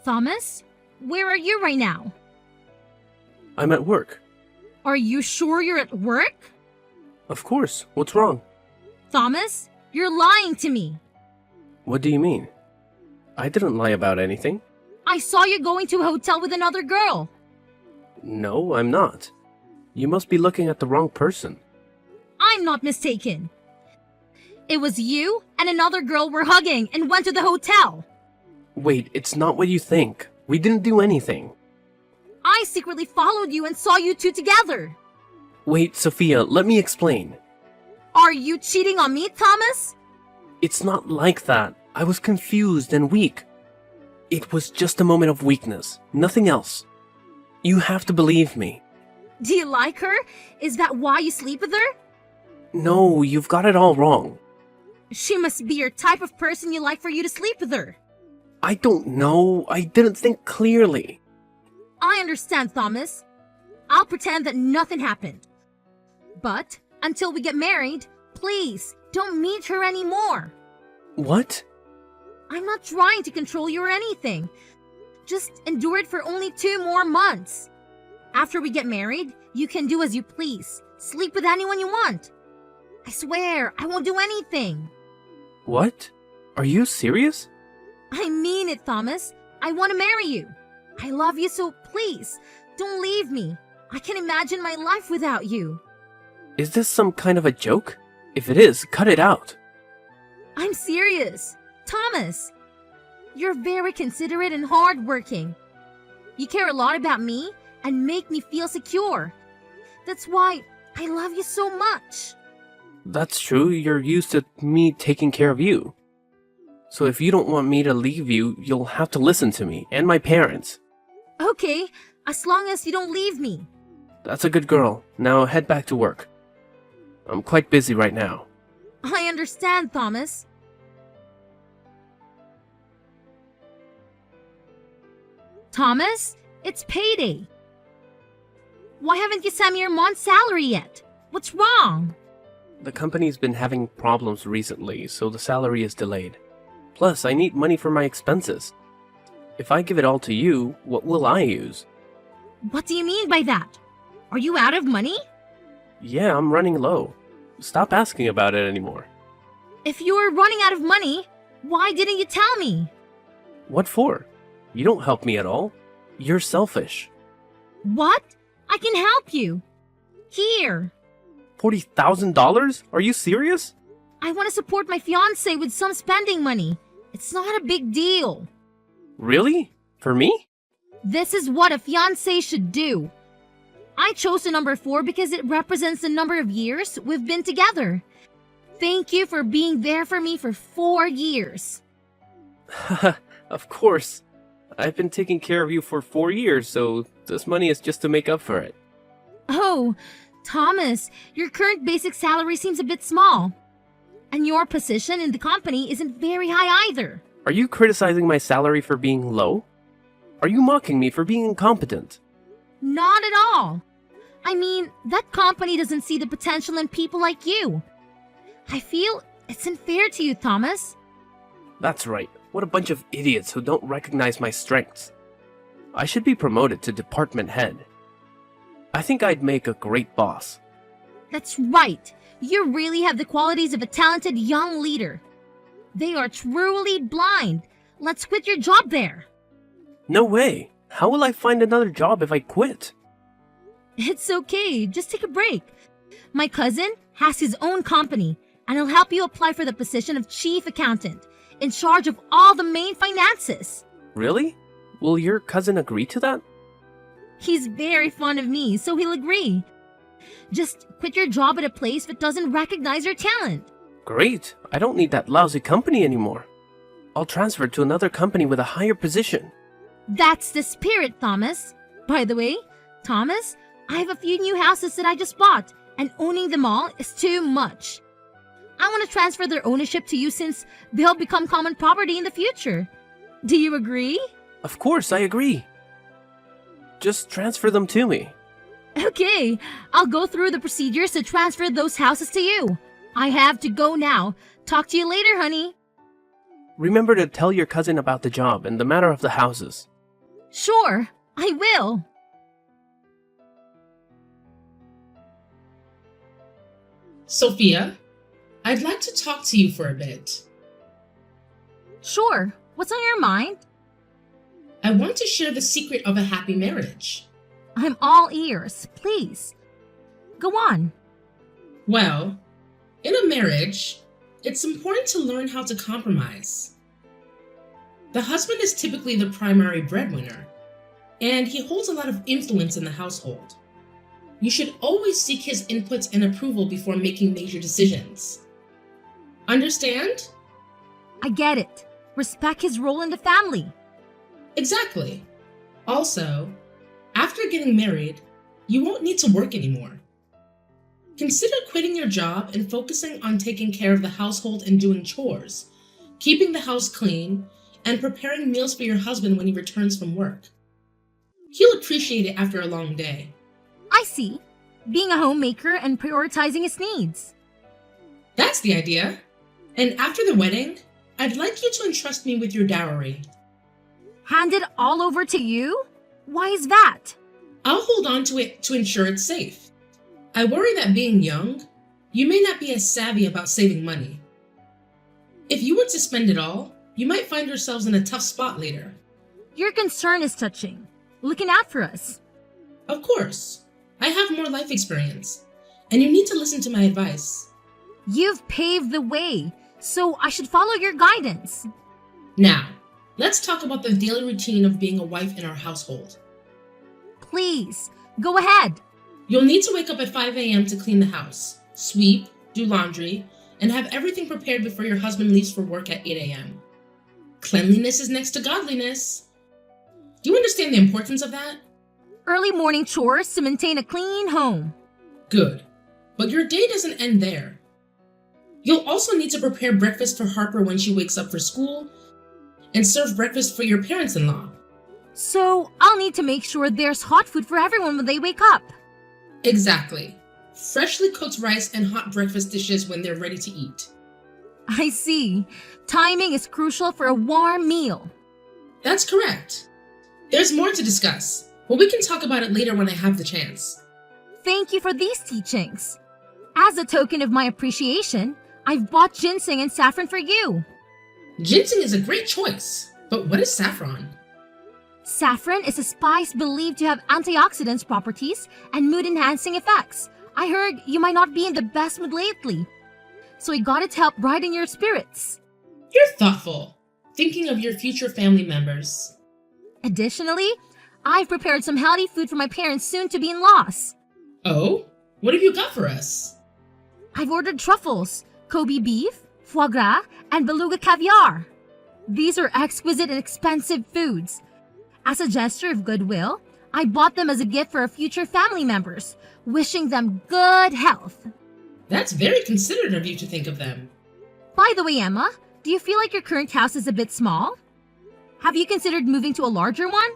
Thomas, where are you right now? I'm at work. Are you sure you're at work? Of course. What's wrong? Thomas, you're lying to me. What do you mean? I didn't lie about anything. I saw you going to a hotel with another girl. No, I'm not. You must be looking at the wrong person. I'm not mistaken. It was you and another girl were hugging and went to the hotel. Wait, it's not what you think. We didn't do anything. I secretly followed you and saw you two together. Wait, Sophia, let me explain. Are you cheating on me, Thomas? It's not like that. I was confused and weak. It was just a moment of weakness, nothing else. You have to believe me. Do you like her? Is that why you sleep with her? No, you've got it all wrong. She must be your type of person you like for you to sleep with her. I don't know. I didn't think clearly. I understand, Thomas. I'll pretend that nothing happened. But until we get married, please don't meet her anymore. What? I'm not trying to control you or anything. Just endure it for only 2 more months. After we get married, you can do as you please. Sleep with anyone you want. I swear, I won't do anything. What? Are you serious? I mean it, Thomas. I want to marry you. I love you, so please, don't leave me. I can't imagine my life without you. Is this some kind of a joke? If it is, cut it out. I'm serious. Thomas, you're very considerate and hardworking. You care a lot about me and make me feel secure. That's why I love you so much. That's true. You're used to me taking care of you. So if you don't want me to leave you, you'll have to listen to me and my parents. Okay, as long as you don't leave me. That's a good girl. Now head back to work. I'm quite busy right now. I understand, Thomas. Thomas, it's payday. Why haven't you sent me your month's salary yet? What's wrong? The company's been having problems recently, so the salary is delayed. Plus, I need money for my expenses. If I give it all to you, what will I use? What do you mean by that? Are you out of money? Yeah, I'm running low. Stop asking about it anymore. If you were running out of money, why didn't you tell me? What for? You don't help me at all. You're selfish. What? I can help you. Here. $40,000? Are you serious? I want to support my fiancé with some spending money. It's not a big deal. Really? For me? This is what a fiancé should do. I chose the number 4 because it represents the number of years we've been together. Thank you for being there for me for 4 years. Of course. I've been taking care of you for 4 years, so this money is just to make up for it. Oh, Thomas, your current basic salary seems a bit small. And your position in the company isn't very high either. Are you criticizing my salary for being low? Are you mocking me for being incompetent? Not at all. I mean, that company doesn't see the potential in people like you. I feel it's unfair to you, Thomas. That's right. What a bunch of idiots who don't recognize my strengths. I should be promoted to department head. I think I'd make a great boss. That's right. You really have the qualities of a talented young leader. They are truly blind. Let's quit your job there. No way. How will I find another job if I quit? It's okay. Just take a break. My cousin has his own company, and he'll help you apply for the position of chief accountant, in charge of all the main finances. Really? Will your cousin agree to that? He's very fond of me, so he'll agree. Just quit your job at a place that doesn't recognize your talent. Great. I don't need that lousy company anymore. I'll transfer to another company with a higher position. That's the spirit, Thomas. By the way, Thomas, I have a few new houses that I just bought, and owning them all is too much. I want to transfer their ownership to you since they'll become common property in the future. Do you agree? Of course, I agree. Just transfer them to me. Okay, I'll go through the procedures to transfer those houses to you. I have to go now. Talk to you later, honey. Remember to tell your cousin about the job and the matter of the houses. Sure, I will. Sophia, I'd like to talk to you for a bit. Sure, what's on your mind? I want to share the secret of a happy marriage. I'm all ears, please. Go on. Well, in a marriage, it's important to learn how to compromise. The husband is typically the primary breadwinner, and he holds a lot of influence in the household. You should always seek his inputs and approval before making major decisions. Understand? I get it. Respect his role in the family. Exactly. Also, after getting married, you won't need to work anymore. Consider quitting your job and focusing on taking care of the household and doing chores, keeping the house clean, and preparing meals for your husband when he returns from work. He'll appreciate it after a long day. I see. Being a homemaker and prioritizing his needs. That's the idea. And after the wedding, I'd like you to entrust me with your dowry. Hand it all over to you? Why is that? I'll hold on to it to ensure it's safe. I worry that being young, you may not be as savvy about saving money. If you were to spend it all, you might find yourselves in a tough spot later. Your concern is touching. Looking out for us. Of course, I have more life experience, and you need to listen to my advice. You've paved the way, so I should follow your guidance. Now, let's talk about the daily routine of being a wife in our household. Please, go ahead. You'll need to wake up at 5 a.m. to clean the house, sweep, do laundry, and have everything prepared before your husband leaves for work at 8 a.m. Cleanliness is next to godliness. Do you understand the importance of that? Early morning chores to maintain a clean home. Good. But your day doesn't end there. You'll also need to prepare breakfast for Harper when she wakes up for school and serve breakfast for your parents-in-law. So I'll need to make sure there's hot food for everyone when they wake up. Exactly. Freshly cooked rice and hot breakfast dishes when they're ready to eat. I see. Timing is crucial for a warm meal. That's correct. There's more to discuss, but we can talk about it later when I have the chance. Thank you for these teachings. As a token of my appreciation, I've bought ginseng and saffron for you. Ginseng is a great choice, but what is saffron? Saffron is a spice believed to have antioxidants properties and mood-enhancing effects. I heard you might not be in the best mood lately, so I got it to help brighten your spirits. You're thoughtful, thinking of your future family members. Additionally, I've prepared some healthy food for my parents' soon-to-be-in-laws. Oh? What have you got for us? I've ordered truffles, Kobe beef, foie gras, and beluga caviar. These are exquisite and expensive foods. As a gesture of goodwill, I bought them as a gift for our future family members, wishing them good health. That's very considerate of you to think of them. By the way, Emma, do you feel like your current house is a bit small? Have you considered moving to a larger one?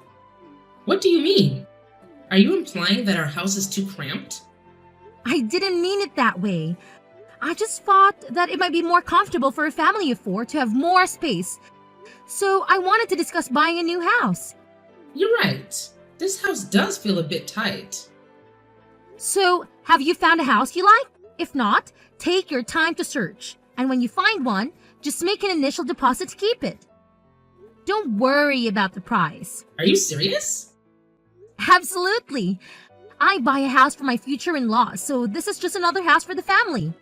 What do you mean? Are you implying that our house is too cramped? I didn't mean it that way. I just thought that it might be more comfortable for a family of 4 to have more space. So I wanted to discuss buying a new house. You're right. This house does feel a bit tight. So, have you found a house you like? If not, take your time to search. And when you find one, just make an initial deposit to keep it. Don't worry about the price. Are you serious? Absolutely. I buy a house for my future in-laws, so this is just another house for the family.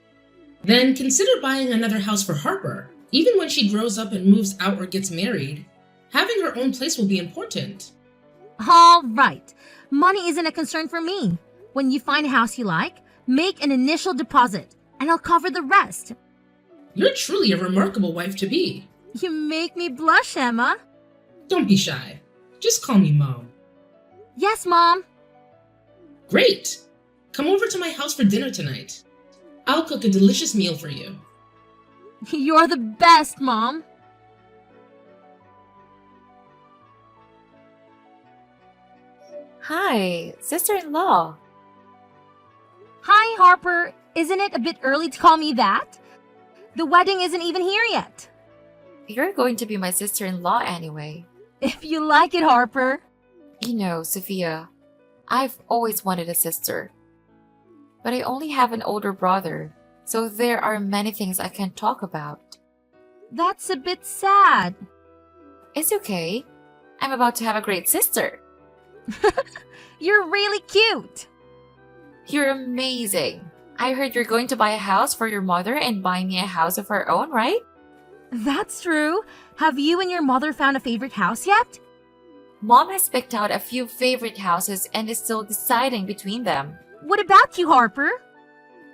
Then consider buying another house for Harper. Even when she grows up and moves out or gets married, having her own place will be important. All right. Money isn't a concern for me. When you find a house you like, make an initial deposit, and I'll cover the rest. You're truly a remarkable wife to be. You make me blush, Emma. Don't be shy. Just call me Mom. Yes, Mom. Great! Come over to my house for dinner tonight. I'll cook a delicious meal for you. You're the best, Mom. Hi, sister-in-law. Hi, Harper. Isn't it a bit early to call me that? The wedding isn't even here yet. You're going to be my sister-in-law anyway. If you like it, Harper. You know, Sophia, I've always wanted a sister. But I only have an older brother, so there are many things I can't talk about. That's a bit sad. It's okay. I'm about to have a great sister. You're really cute. You're amazing. I heard you're going to buy a house for your mother and buy me a house of her own, right? That's true. Have you and your mother found a favorite house yet? Mom has picked out a few favorite houses and is still deciding between them. What about you, Harper?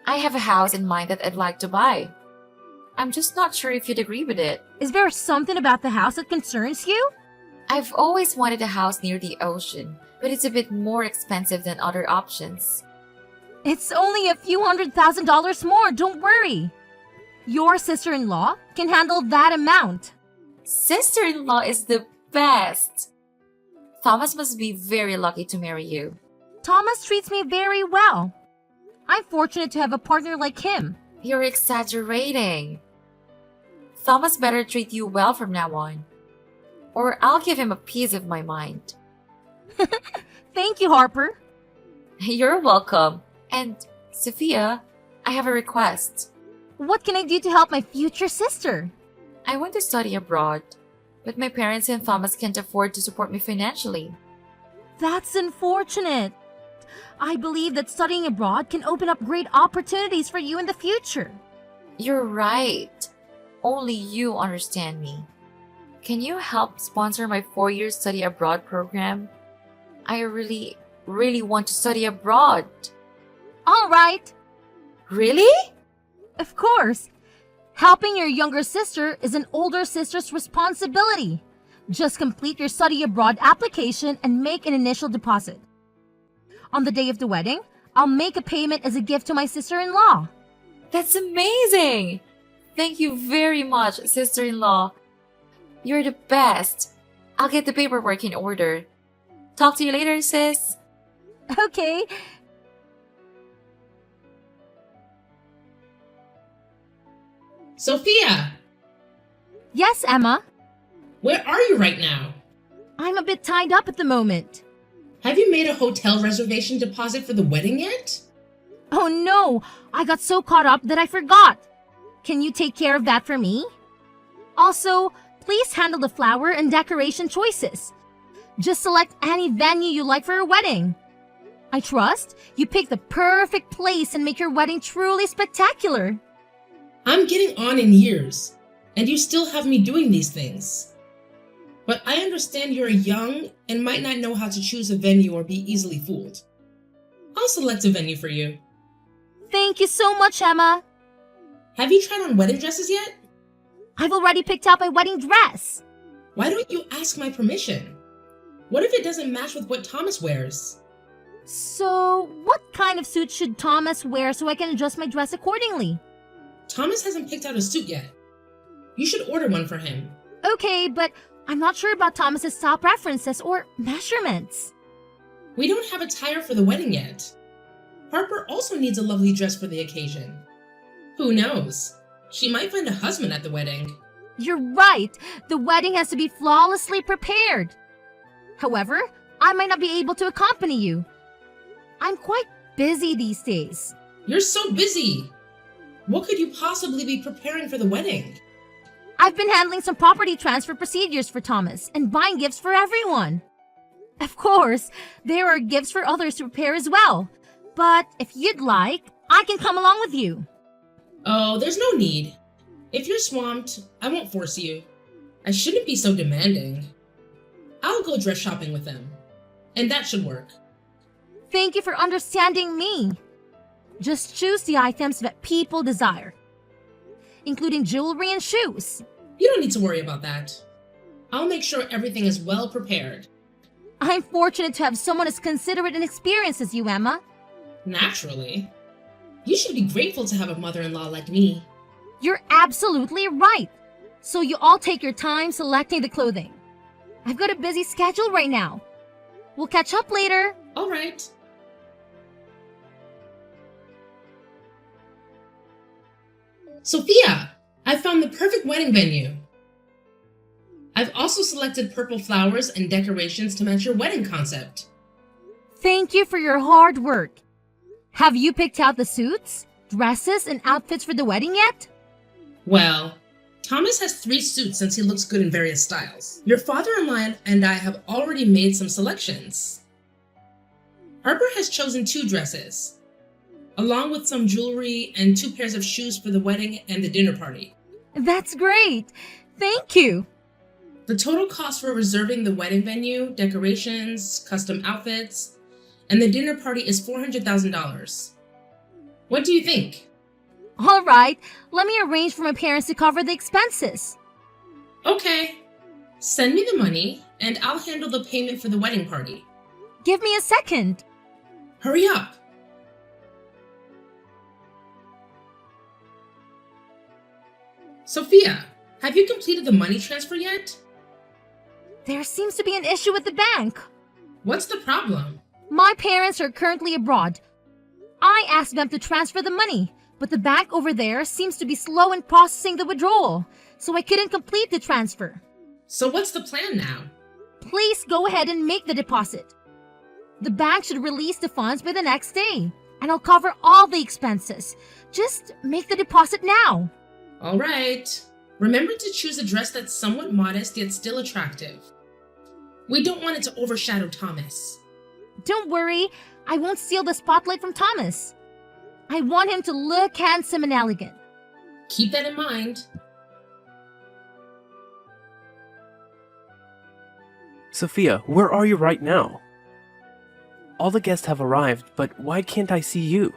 I have a house in mind that I'd like to buy. I'm just not sure if you'd agree with it. Is there something about the house that concerns you? I've always wanted a house near the ocean, but it's a bit more expensive than other options. It's only a few $100,000 more, don't worry. Your sister-in-law can handle that amount. Sister-in-law is the best! Thomas must be very lucky to marry you. Thomas treats me very well. I'm fortunate to have a partner like him. You're exaggerating. Thomas better treat you well from now on, or I'll give him a piece of my mind. Thank you, Harper. You're welcome. And, Sophia, I have a request. What can I do to help my future sister? I want to study abroad, but my parents and Thomas can't afford to support me financially. That's unfortunate. I believe that studying abroad can open up great opportunities for you in the future. You're right. Only you understand me. Can you help sponsor my 4-year study abroad program? I really want to study abroad. All right. Really? Of course. Helping your younger sister is an older sister's responsibility. Just complete your study abroad application and make an initial deposit. On the day of the wedding, I'll make a payment as a gift to my sister-in-law. That's amazing! Thank you very much, sister-in-law. You're the best. I'll get the paperwork in order. Talk to you later, sis. Okay. Sophia, Yes, Emma. where are you right now? I'm a bit tied up at the moment. Have you made a hotel reservation deposit for the wedding yet? Oh no, I got so caught up that I forgot. Can you take care of that for me? Also, please handle the flower and decoration choices. Just select any venue you like for your wedding. I trust you pick the perfect place and make your wedding truly spectacular. I'm getting on in years, and you still have me doing these things. But I understand you're young and might not know how to choose a venue or be easily fooled. I'll select a venue for you. Thank you so much, Emma. Have you tried on wedding dresses yet? I've already picked out my wedding dress. Why don't you ask my permission? What if it doesn't match with what Thomas wears? So, what kind of suit should Thomas wear so I can adjust my dress accordingly? Thomas hasn't picked out a suit yet. You should order one for him. Okay, but I'm not sure about Thomas's style preferences or measurements. We don't have attire for the wedding yet. Harper also needs a lovely dress for the occasion. Who knows? She might find a husband at the wedding. You're right. The wedding has to be flawlessly prepared. However, I might not be able to accompany you. I'm quite busy these days. You're so busy. What could you possibly be preparing for the wedding? I've been handling some property transfer procedures for Thomas and buying gifts for everyone. Of course, there are gifts for others to prepare as well. But if you'd like, I can come along with you. Oh, there's no need. If you're swamped, I won't force you. I shouldn't be so demanding. I'll go dress shopping with them. And that should work. Thank you for understanding me. Just choose the items that people desire, including jewelry and shoes. You don't need to worry about that. I'll make sure everything is well prepared. I'm fortunate to have someone as considerate and experienced as you, Emma. Naturally. You should be grateful to have a mother-in-law like me. You're absolutely right. So you all take your time selecting the clothing. I've got a busy schedule right now. We'll catch up later. All right. Sophia, I found the perfect wedding venue. I've also selected purple flowers and decorations to match your wedding concept. Thank you for your hard work. Have you picked out the suits, dresses, and outfits for the wedding yet? Well, Thomas has 3 suits since he looks good in various styles. Your father-in-law and I have already made some selections. Harper has chosen 2 dresses, along with some jewelry and 2 pairs of shoes for the wedding and the dinner party. That's great. Thank you. The total cost for reserving the wedding venue, decorations, custom outfits, and the dinner party is $400,000. What do you think? All right, let me arrange for my parents to cover the expenses. Okay. Send me the money, and I'll handle the payment for the wedding party. Give me a second. Hurry up. Sophia, have you completed the money transfer yet? There seems to be an issue with the bank. What's the problem? My parents are currently abroad. I asked them to transfer the money, but the bank over there seems to be slow in processing the withdrawal, so I couldn't complete the transfer. So what's the plan now? Please go ahead and make the deposit. The bank should release the funds by the next day, and I'll cover all the expenses. Just make the deposit now. All right. Remember to choose a dress that's somewhat modest yet still attractive. We don't want it to overshadow Thomas. Don't worry, I won't steal the spotlight from Thomas. I want him to look handsome and elegant. Keep that in mind. Sophia, where are you right now? All the guests have arrived, but why can't I see you?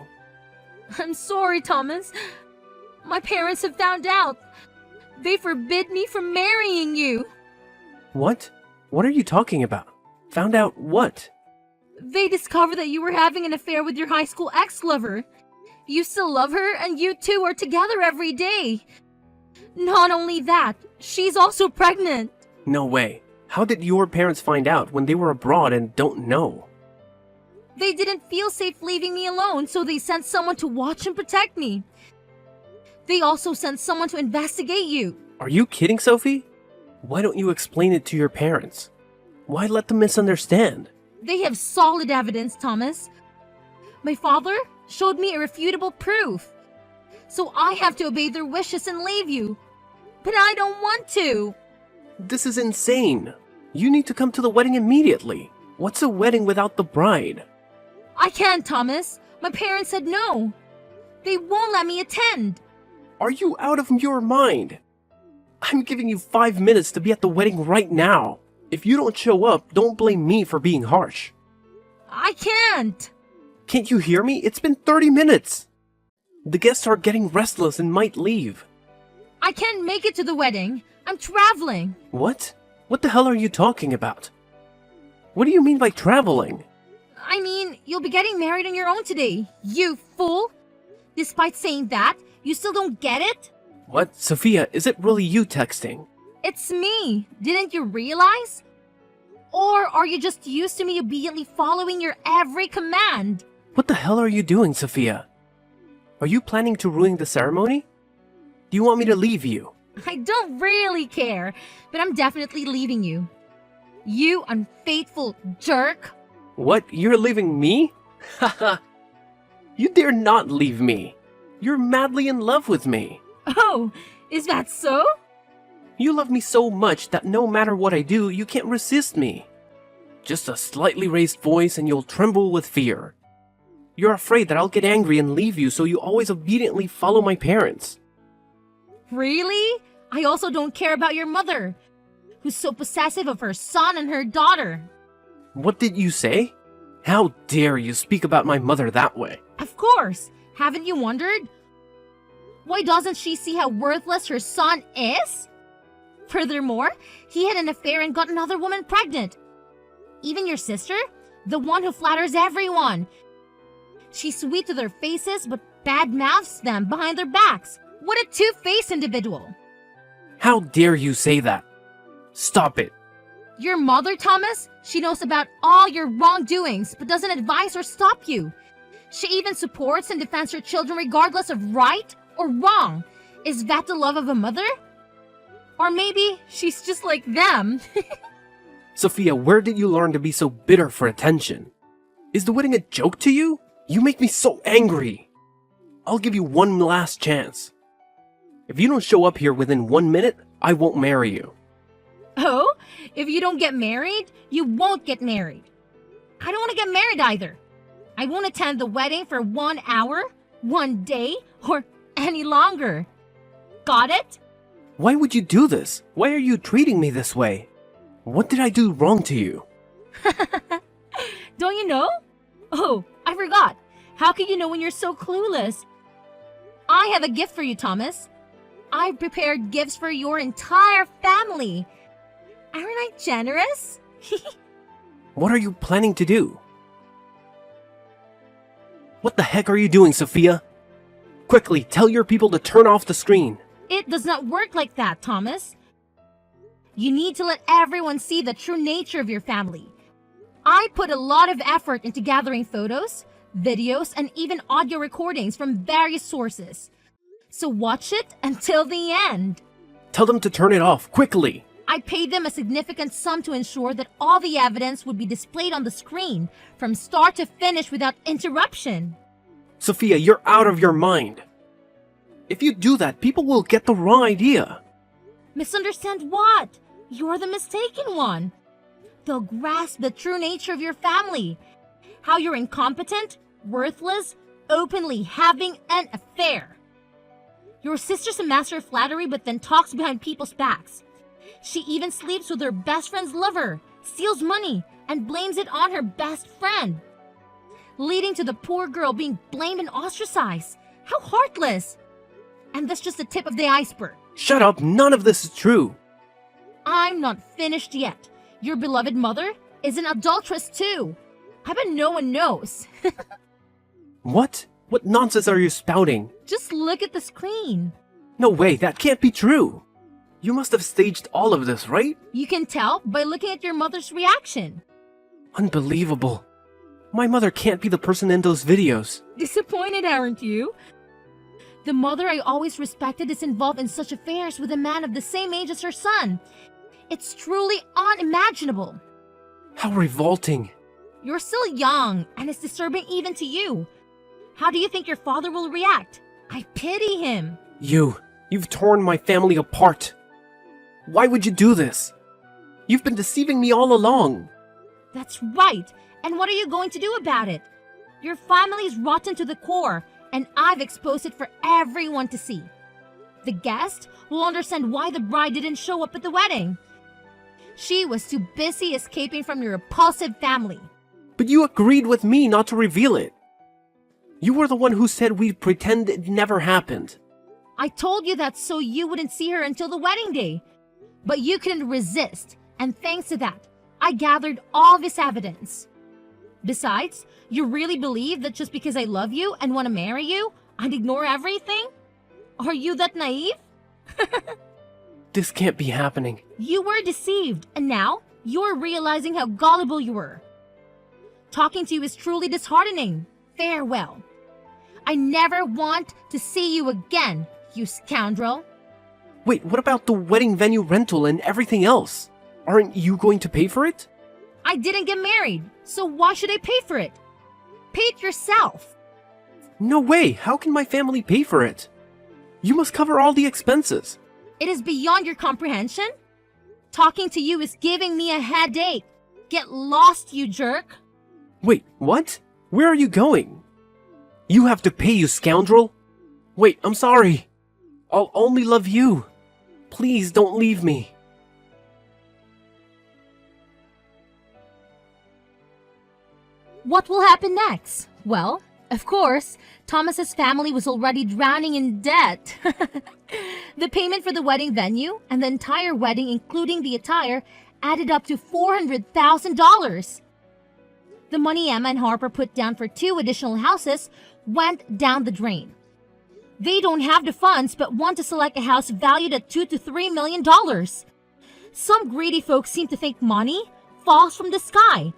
I'm sorry, Thomas. My parents have found out. They forbid me from marrying you. What? What are you talking about? Found out what? They discovered that you were having an affair with your high school ex-lover. You still love her, and you two are together every day. Not only that, she's also pregnant. No way. How did your parents find out when they were abroad and don't know? They didn't feel safe leaving me alone, so they sent someone to watch and protect me. They also sent someone to investigate you. Are you kidding, Sophie? Why don't you explain it to your parents? Why let them misunderstand? They have solid evidence, Thomas. My father showed me irrefutable proof. So I have to obey their wishes and leave you. But I don't want to. This is insane. You need to come to the wedding immediately. What's a wedding without the bride? I can't, Thomas. My parents said no. They won't let me attend. Are you out of your mind? I'm giving you 5 minutes to be at the wedding right now. If you don't show up, don't blame me for being harsh. I can't. Can't you hear me? It's been 30 minutes. The guests are getting restless and might leave. I can't make it to the wedding. I'm traveling. What? What the hell are you talking about? What do you mean by traveling? I mean, you'll be getting married on your own today, you fool. Despite saying that, you still don't get it? What? Sophia, is it really you texting? It's me. Didn't you realize? Or are you just used to me obediently following your every command? What the hell are you doing, Sophia? Are you planning to ruin the ceremony? Do you want me to leave you? I don't really care, but I'm definitely leaving you. You unfaithful jerk. What? You're leaving me? Haha. You dare not leave me. You're madly in love with me. Oh, is that so? You love me so much that no matter what I do, you can't resist me. Just a slightly raised voice and you'll tremble with fear. You're afraid that I'll get angry and leave you, so you always obediently follow my parents. Really? I also don't care about your mother, who's so possessive of her son and her daughter. What did you say? How dare you speak about my mother that way? Of course. Haven't you wondered? Why doesn't she see how worthless her son is? Furthermore, he had an affair and got another woman pregnant. Even your sister, the one who flatters everyone. She's sweet to their faces, but bad-mouths them behind their backs. What a two-faced individual. How dare you say that? Stop it. Your mother, Thomas, she knows about all your wrongdoings, but doesn't advise or stop you. She even supports and defends her children regardless of right or wrong. Is that the love of a mother? Or maybe she's just like them. Sophia, where did you learn to be so bitter for attention? Is the wedding a joke to you? You make me so angry. I'll give you one last chance. If you don't show up here within 1 minute, I won't marry you. Oh, if you don't get married, you won't get married. I don't want to get married either. I won't attend the wedding for 1 hour, 1 day, or any longer. Got it? Why would you do this? Why are you treating me this way? What did I do wrong to you? Don't you know? Oh, I forgot. How can you know when you're so clueless? I have a gift for you, Thomas. I've prepared gifts for your entire family. Aren't I generous? What are you planning to do? What the heck are you doing, Sophia? Quickly, tell your people to turn off the screen. It does not work like that, Thomas. You need to let everyone see the true nature of your family. I put a lot of effort into gathering photos, videos, and even audio recordings from various sources. So watch it until the end. Tell them to turn it off, quickly. I paid them a significant sum to ensure that all the evidence would be displayed on the screen from start to finish without interruption. Sophia, you're out of your mind. If you do that, people will get the wrong idea. Misunderstand what? You're the mistaken one. They'll grasp the true nature of your family. How you're incompetent, worthless, openly having an affair. Your sister's a master of flattery but then talks behind people's backs. She even sleeps with her best friend's lover, steals money, and blames it on her best friend, leading to the poor girl being blamed and ostracized. How heartless! And that's just the tip of the iceberg. Shut up, none of this is true. I'm not finished yet. Your beloved mother is an adulteress too. I bet no one knows. What? What nonsense are you spouting? Just look at the screen. No way, that can't be true. You must have staged all of this, right? You can tell by looking at your mother's reaction. Unbelievable. My mother can't be the person in those videos. Disappointed, aren't you? The mother I always respected is involved in such affairs with a man of the same age as her son. It's truly unimaginable. How revolting. You're still young, and it's disturbing even to you. How do you think your father will react? I pity him. You've torn my family apart. Why would you do this? You've been deceiving me all along. That's right. And what are you going to do about it? Your family is rotten to the core, and I've exposed it for everyone to see. The guest will understand why the bride didn't show up at the wedding. She was too busy escaping from your repulsive family. But you agreed with me not to reveal it. You were the one who said we'd pretend it never happened. I told you that so you wouldn't see her until the wedding day. But you couldn't resist, and thanks to that, I gathered all this evidence. Besides, you really believe that just because I love you and want to marry you, I'd ignore everything? Are you that naive? This can't be happening. You were deceived, and now you're realizing how gullible you were. Talking to you is truly disheartening. Farewell. I never want to see you again, you scoundrel. Wait, what about the wedding venue rental and everything else? Aren't you going to pay for it? I didn't get married, so why should I pay for it? Pay it yourself. No way, how can my family pay for it? You must cover all the expenses. It is beyond your comprehension. Talking to you is giving me a headache. Get lost, you jerk. Wait, what? Where are you going? You have to pay, you scoundrel. Wait, I'm sorry. I'll only love you. Please don't leave me. What will happen next? Well, of course, Thomas's family was already drowning in debt. The payment for the wedding venue and the entire wedding, including the attire, added up to $400,000. The money Emma and Harper put down for 2 additional houses went down the drain. They don't have the funds but want to select a house valued at $2 to $3 million. Some greedy folks seem to think money falls from the sky.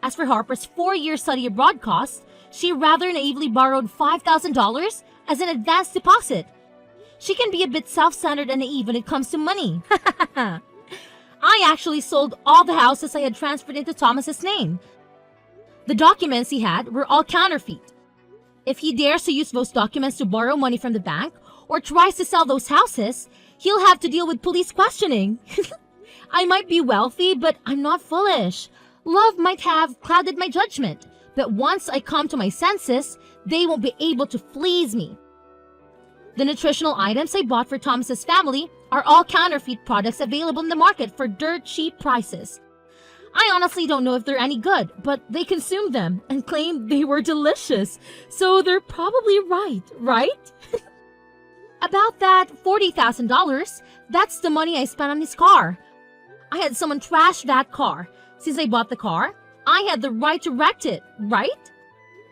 As for Harper's 4-year study abroad costs, she rather naively borrowed $5,000 as an advance deposit. She can be a bit self-centered and naive when it comes to money. I actually sold all the houses I had transferred into Thomas's name. The documents he had were all counterfeit. If he dares to use those documents to borrow money from the bank or tries to sell those houses, he'll have to deal with police questioning. I might be wealthy, but I'm not foolish. Love might have clouded my judgment, but once I come to my senses, they won't be able to fleece me. The nutritional items I bought for Thomas's family are all counterfeit products available in the market for dirt cheap prices. I honestly don't know if they're any good, but they consumed them and claimed they were delicious, so they're probably right? About that $40,000, that's the money I spent on his car. I had someone trash that car. Since I bought the car, I had the right to wreck it, right?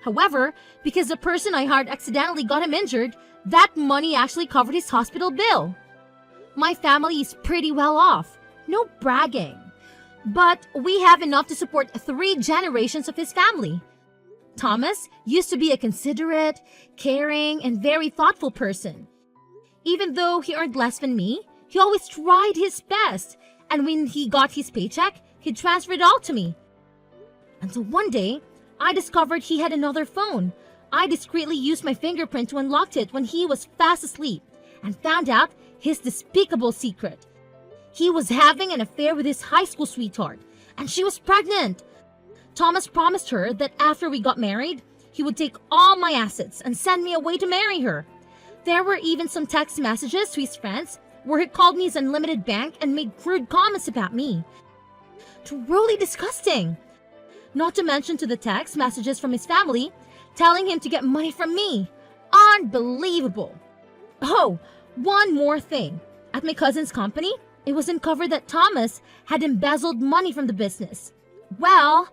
However, because the person I hired accidentally got him injured, that money actually covered his hospital bill. My family is pretty well off. No bragging. But we have enough to support 3 generations of his family. Thomas used to be a considerate, caring, and very thoughtful person. Even though he earned less than me, he always tried his best. And when he got his paycheck, he transferred it all to me. Until one day, I discovered he had another phone. I discreetly used my fingerprint to unlock it when he was fast asleep and found out his despicable secret. He was having an affair with his high school sweetheart, and she was pregnant. Thomas promised her that after we got married, he would take all my assets and send me away to marry her. There were even some text messages to his friends where he called me his unlimited bank and made crude comments about me. Truly disgusting. Not to mention to the text messages from his family telling him to get money from me. Unbelievable. Oh, one more thing. At my cousin's company, it was uncovered that Thomas had embezzled money from the business. Well,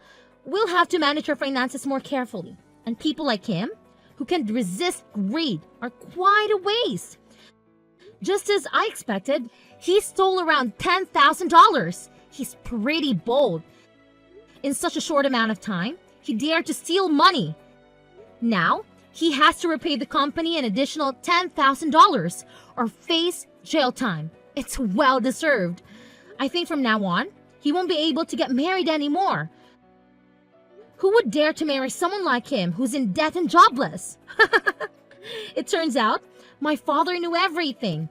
we'll have to manage our finances more carefully. And people like him, who can resist greed, are quite a waste. Just as I expected, he stole around $10,000. He's pretty bold. In such a short amount of time, he dared to steal money. Now, he has to repay the company an additional $10,000 or face jail time. It's well deserved. I think from now on, he won't be able to get married anymore. Who would dare to marry someone like him who's in debt and jobless? It turns out, my father knew everything.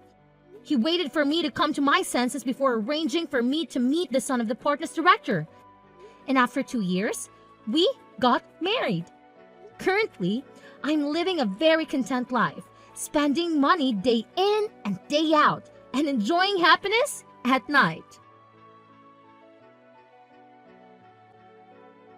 He waited for me to come to my senses before arranging for me to meet the son of the partner's director. And after 2 years, we got married. Currently, I'm living a very content life, spending money day in and day out, and enjoying happiness at night.